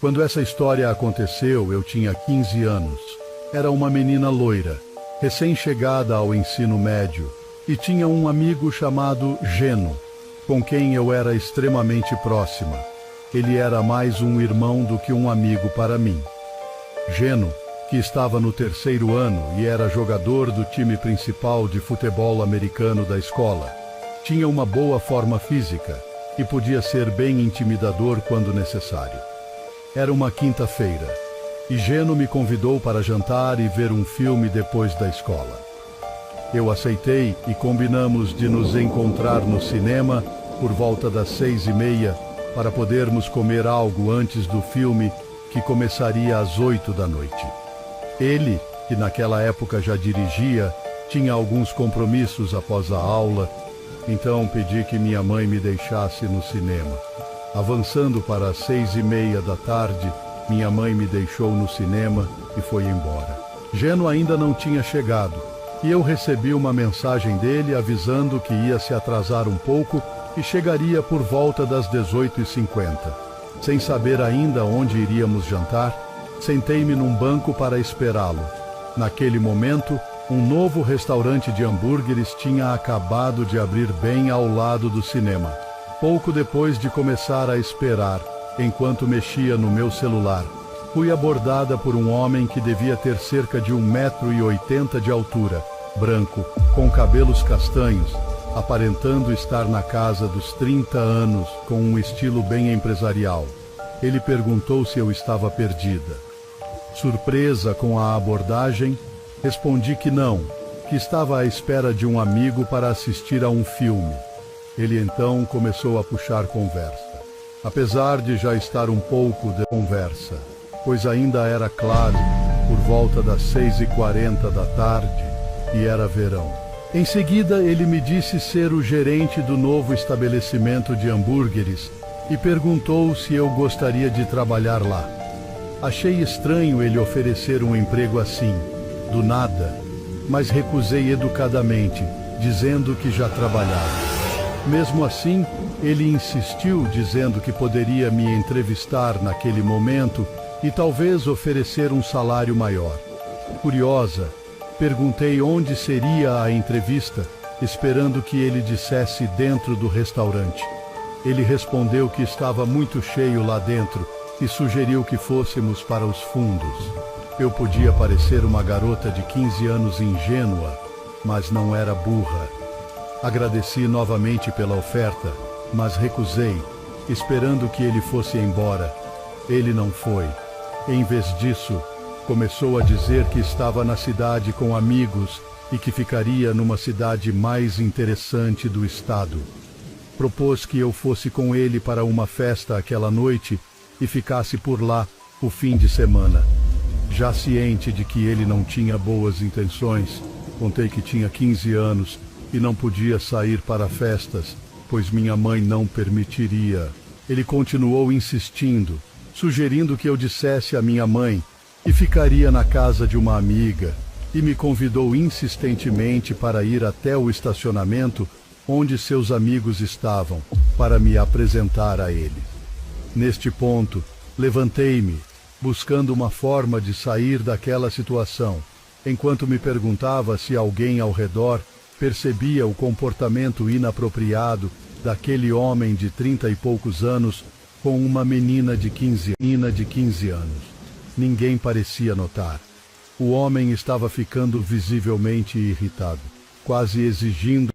Quando essa história aconteceu, eu tinha 15 anos. Era uma menina loira, recém-chegada ao ensino médio, e tinha um amigo chamado Geno, com quem eu era extremamente próxima. Ele era mais um irmão do que um amigo para mim. Geno, que estava no terceiro ano e era jogador do time principal de futebol americano da escola, tinha uma boa forma física e podia ser bem intimidador quando necessário. Era uma quinta-feira, e Geno me convidou para jantar e ver um filme depois da escola. Eu aceitei e combinamos de nos encontrar no cinema por volta das 6:30 para podermos comer algo antes do filme, que começaria às 8 da noite. Ele, que naquela época já dirigia, tinha alguns compromissos após a aula, então pedi que minha mãe me deixasse no cinema. Avançando para as 6:30 da tarde, minha mãe me deixou no cinema e foi embora. Geno ainda não tinha chegado, e eu recebi uma mensagem dele avisando que ia se atrasar um pouco e chegaria por volta das 18:50. Sem saber ainda onde iríamos jantar, sentei-me num banco para esperá-lo. Naquele momento, um novo restaurante de hambúrgueres tinha acabado de abrir bem ao lado do cinema. Pouco depois de começar a esperar, enquanto mexia no meu celular, fui abordada por um homem que devia ter cerca de 1,80 m de altura, branco, com cabelos castanhos, aparentando estar na casa dos 30 anos, com um estilo bem empresarial. Ele perguntou se eu estava perdida. Surpresa com a abordagem, respondi que não, que estava à espera de um amigo para assistir a um filme. Ele então começou a puxar conversa. Apesar de já estar um pouco de conversa, pois ainda era claro, por volta das 6:40 da tarde, e era verão. Em seguida, ele me disse ser o gerente do novo estabelecimento de hambúrgueres e perguntou se eu gostaria de trabalhar lá. Achei estranho ele oferecer um emprego assim, do nada, mas recusei educadamente, dizendo que já trabalhava. Mesmo assim, ele insistiu, dizendo que poderia me entrevistar naquele momento e talvez oferecer um salário maior. Curiosa, perguntei onde seria a entrevista, esperando que ele dissesse dentro do restaurante. Ele respondeu que estava muito cheio lá dentro e sugeriu que fôssemos para os fundos. Eu podia parecer uma garota de 15 anos ingênua, mas não era burra. Agradeci novamente pela oferta, mas recusei, esperando que ele fosse embora. Ele não foi. Em vez disso, começou a dizer que estava na cidade com amigos e que ficaria numa cidade mais interessante do estado. Propôs que eu fosse com ele para uma festa aquela noite e ficasse por lá o fim de semana. Já ciente de que ele não tinha boas intenções, contei que tinha 15 anos e não podia sair para festas, pois minha mãe não permitiria. Ele continuou insistindo, sugerindo que eu dissesse à minha mãe e ficaria na casa de uma amiga, e me convidou insistentemente para ir até o estacionamento onde seus amigos estavam, para me apresentar a ele. Neste ponto, levantei-me, buscando uma forma de sair daquela situação, enquanto me perguntava se alguém ao redor percebia o comportamento inapropriado daquele homem de 30 e poucos anos com uma menina de 15 anos. Ninguém parecia notar. O homem estava ficando visivelmente irritado, quase exigindo